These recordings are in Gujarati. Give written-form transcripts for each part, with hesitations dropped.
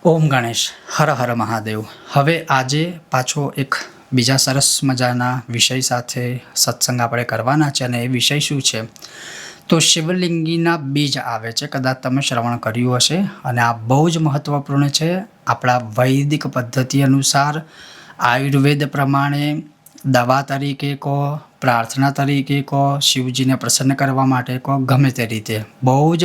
ઓમ ગણેશ હર હર મહાદેવ. હવે આજે પાછો એક બીજા સરસ મજાના વિષય સાથે સત્સંગ આપણે કરવાના છે અને એ વિષય શું છે તો શિવલિંગીના બીજ આવે છે. કદાચ તમે શ્રવણ કર્યું હશે અને આ બહુ જ મહત્ત્વપૂર્ણ છે. આપણા વૈદિક પદ્ધતિ અનુસાર આયુર્વેદ પ્રમાણે દવા તરીકે કહો, પ્રાર્થના તરીકે કહો, શિવજીને પ્રસન્ન કરવા માટે કહો, ગમે તે રીતે બહુ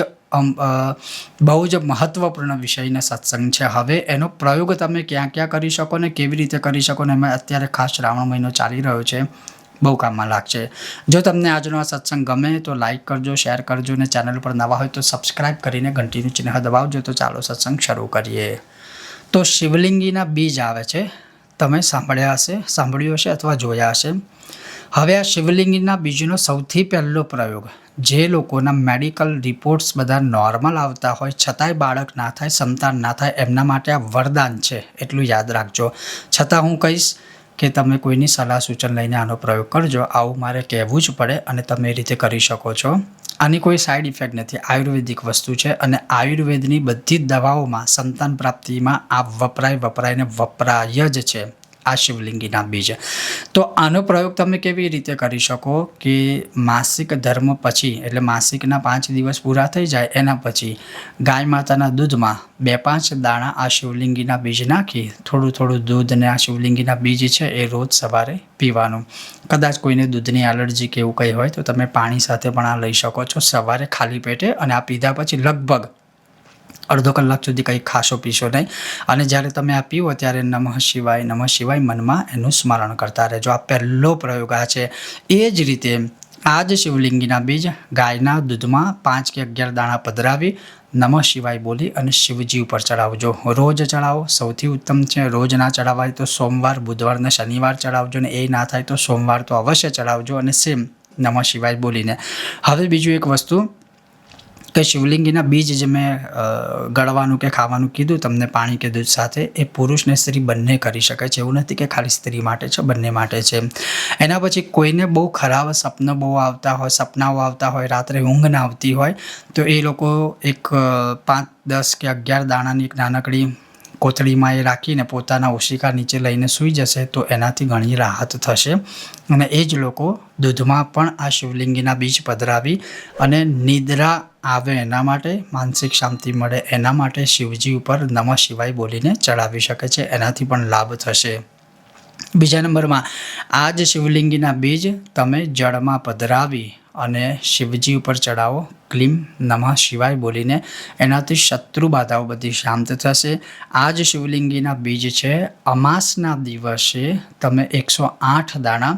જ મહત્ત્વપૂર્ણ વિષયને સત્સંગ છે. હવે એનો પ્રયોગ તમે ક્યાં ક્યાં કરી શકો ને કેવી રીતે કરી શકો ને એમાં અત્યારે ખાસ શ્રાવણ મહિનો ચાલી રહ્યો છે, બહુ કામમાં લાગશે. જો તમને આજનો આ સત્સંગ ગમે તો લાઇક કરજો, શેર કરજો અને ચેનલ પર નવા હોય તો સબસ્ક્રાઈબ કરીને ઘંટીનું ચિહ્ન દબાવજો. તો ચાલો સત્સંગ શરૂ કરીએ. તો શિવલિંગીના બીજ આવે છે, તમે સાંભળ્યું હશે અથવા જોયા હશે. હવે આ શિવલિંગીના બીજનો સૌથી પહેલો પ્રયોગ, જે લોકોના મેડિકલ રિપોર્ટ્સ બધા નોર્મલ આવતા હોય છતાંય બાળક ના થાય, સંતાન ના થાય, એમના માટે આ વરદાન છે, એટલું યાદ રાખજો. છતાં હું કહીશ કે તમે કોઈની સલાહ સૂચન લઈને આનો પ્રયોગ કરજો. આવું મારે કહેવું જ પડે અને તમે એ રીતે કરી શકો છો. આની કોઈ સાઈડ ઇફેક્ટ નથી, આયુર્વેદિક વસ્તુ છે અને આયુર્વેદની બધી જ દવાઓમાં સંતાન પ્રાપ્તિમાં આ વપરાય જ છે, આ શિવલિંગીના બીજ. તો આનો પ્રયોગ તમે કેવી રીતે કરી શકો કે માસિક ધર્મ પછી, એટલે માસિકના 5 દિવસ પૂરા થઈ જાય એના પછી ગાય માતાના દૂધમાં 2-5 દાણા આ શિવલિંગીના બીજ નાખી થોડું દૂધ ને આ શિવલિંગીના બીજ છે એ રોજ સવારે પીવાનું. કદાચ કોઈને દૂધની એલર્જી કે એવું કંઈ હોય તો તમે પાણી સાથે પણ આ લઈ શકો છો સવારે ખાલી પેટે, અને આ પીધા પછી લગભગ અડધો કલાક સુધી કંઈ ખાશો પીશો નહીં. અને જ્યારે તમે આ પીવો ત્યારે નમઃ શિવાય મનમાં એનું સ્મરણ કરતા રહેજો. આ પહેલો પ્રયોગ આ છે. એ જ રીતે આ જ શિવલિંગીના બીજ ગાયના દૂધમાં 5 કે 11 દાણા પધરાવી નમઃ શિવાય બોલી અને શિવજી ઉપર ચડાવજો. રોજ ચડાવો, સૌથી ઉત્તમ છે. રોજ ના ચડાવાય તો સોમવાર, બુધવાર ને શનિવાર ચડાવજો, ને એ ના થાય તો સોમવાર તો અવશ્ય ચડાવજો અને સેમ નમઃ શિવાય બોલીને. હવે બીજું એક વસ્તુ કે શિવલિંગીના બીજ જે મેં ગળવાનું કે ખાવાનું કીધું તમને પાણી કે દૂધ સાથે, એ પુરુષ ને સ્ત્રી બંને કરી શકે છે. એવું નથી કે ખાલી સ્ત્રી માટે છે, બંને માટે છે. એના પછી કોઈને બહુ ખરાબ સપનાઓ આવતા હોય, રાત્રે ઊંઘ ના આવતી હોય તો એ લોકો એક 5, 10 કે 11 દાણાની એક નાનકડી કોથળીમાં એ રાખીને પોતાના ઓશિકા નીચે લઈને સૂઈ જશે તો એનાથી ઘણી રાહત થશે. અને એ જ લોકો દૂધમાં પણ આ શિવલિંગીના બીજ પધરાવી અને નિદ્રા આવે એના માટે, માનસિક શાંતિ મળે એના માટે શિવજી ઉપર નમઃ શિવાય બોલીને ચડાવી શકે છે. એનાથી પણ લાભ થશે. બીજા નંબરમાં આ જ શિવલિંગીના બીજ તમે જળમાં પધરાવી અને શિવજી ઉપર ચડાવો ક્લીમ નમઃ શિવાય બોલીને. એનાથી શત્રુ બાધાઓ બધી શાંત થશે. આ જ શિવલિંગીના બીજ છે. અમાસના દિવસે તમે 108 દાણા,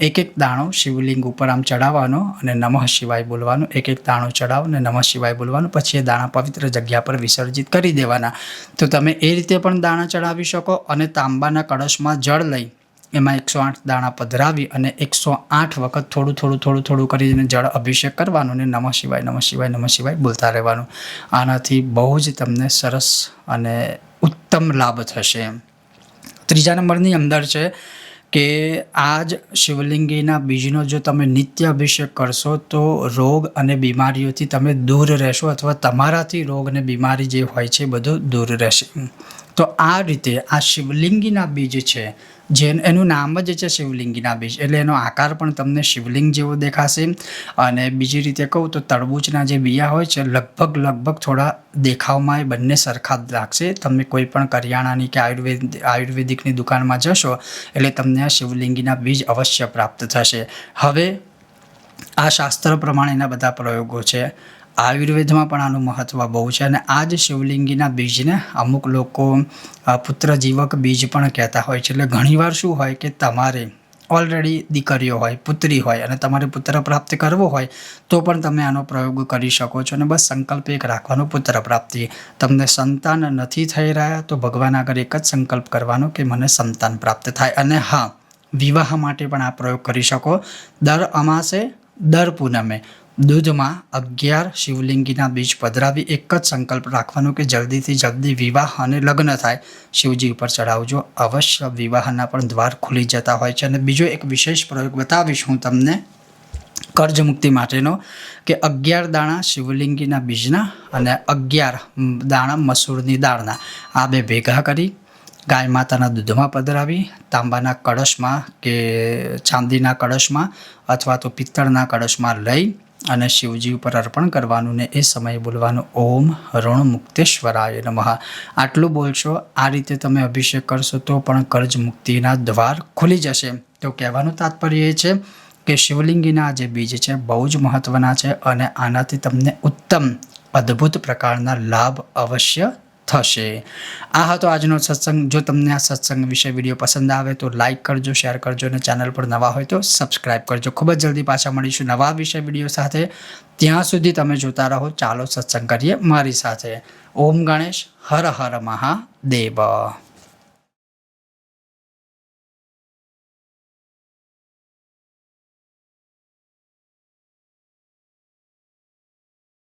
એક દાણો શિવલિંગ ઉપર આમ ચડાવવાનો અને નમઃ શિવાય બોલવાનું. એક દાણો ચડાવો અને નમઃ શિવાય બોલવાનું. પછી એ દાણા પવિત્ર જગ્યા પર વિસર્જિત કરી દેવાના. તો તમે એ રીતે પણ દાણા ચડાવી શકો અને તાંબાના કળશમાં જળ લઈ એમાં 108 દાણા પધરાવી અને 108 વખત થોડું કરીને જળ અભિષેક કરવાનો અને નમઃ શિવાય બોલતા રહેવાનું. આનાથી બહુ જ તમને સરસ અને ઉત્તમ લાભ થશે. ત્રીજા નંબરની અંદર છે કે આ જ શિવલિંગીના બીજનો જો તમે નિત્ય અભિષેક કરશો તો રોગ અને બીમારીઓથી તમે દૂર રહેશો, અથવા તમારાથી રોગ અને બીમારી જે હોય છે બધું દૂર રહેશે. તો આ રીતે આ શિવલિંગીના બીજ છે, એનું નામ જ છે શિવલિંગીના બીજ, એટલે એનો આકાર પણ તમને શિવલિંગ જેવો દેખાશે. અને બીજી રીતે કહું તો તરબૂચના જે બિયા હોય છે લગભગ થોડા દેખાવમાં એ બંને સરખા જ લાગશે. તમે કોઈ પણ કરિયાણાની કે આયુર્વેદિકની દુકાનમાં જશો એટલે તમને આ શિવલિંગીના બીજ અવશ્ય પ્રાપ્ત થશે. હવે આ શાસ્ત્ર પ્રમાણેના બધા પ્રયોગો છે. આયુર્વેદમાં પણ આનું મહત્ત્વ બહુ છે. અને આ જ શિવલિંગીના બીજને અમુક લોકો પુત્રજીવક બીજ પણ કહેતા હોય છે. એટલે ઘણીવાર શું હોય કે તમારે ઓલરેડી દીકરીઓ હોય, પુત્રી હોય અને તમારે પુત્ર પ્રાપ્ત કરવો હોય તો પણ તમે આનો પ્રયોગ કરી શકો છો. અને બસ સંકલ્પ એક રાખવાનો, પુત્ર પ્રાપ્તિ. તમને સંતાન નથી થઈ રહ્યા તો ભગવાન આગળ એક જ સંકલ્પ કરવાનો કે મને સંતાન પ્રાપ્ત થાય. અને હા, વિવાહ માટે પણ આ પ્રયોગ કરી શકો. દર અમાસે, દર પૂનમે દૂધમાં 11 શિવલિંગીના બીજ પધરાવી એક જ સંકલ્પ રાખવાનો કે જલ્દીથી જલ્દી વિવાહ અને લગ્ન થાય. શિવજી ઉપર ચડાવજો, અવશ્ય વિવાહના પણ દ્વાર ખુલી જતા હોય છે. અને બીજો એક વિશેષ પ્રયોગ બતાવીશ હું તમને કર્જ મુક્તિ માટેનો કે 11 દાણા શિવલિંગીના બીજના અને 11 દાણા મસૂરની દાળના આ બે ભેગા કરી ગાય માતાના દૂધમાં પધરાવી તાંબાના કળશમાં કે ચાંદીના કળશમાં અથવા તો પિત્તળના કળશમાં લઈ અને શિવજી ઉપર અર્પણ કરવાનું ને એ સમયે બોલવાનું ઓમ ઋણ મુક્તેશ્વરાય નમઃ. આટલું બોલશો, આ રીતે તમે અભિષેક કરશો તો પણ કર્જ મુક્તિના દ્વાર ખુલી જશે. તો કહેવાનું તાત્પર્ય એ છે કે શિવલિંગીના જે બીજ છે બહુ જ મહત્ત્વના છે અને આનાથી તમને ઉત્તમ અદ્ભુત પ્રકારના લાભ અવશ્ય થશે. આ હતો આજનો સત્સંગ. જો તમને આ સત્સંગ વિશે વિડીયો પસંદ આવે તો લાઇક કરજો, શેર કરજો અને ચેનલ પર નવા હોય તો સબસ્ક્રાઈબ કરજો. ખૂબ જ જલ્દી પાછા મળીશું નવા વિષય વિડીયો સાથે. ત્યાં સુધી તમે જોતા રહો. ચાલો સત્સંગ કરીએ મારી સાથે. ઓમ ગણેશ, હર હર મહાદેવ.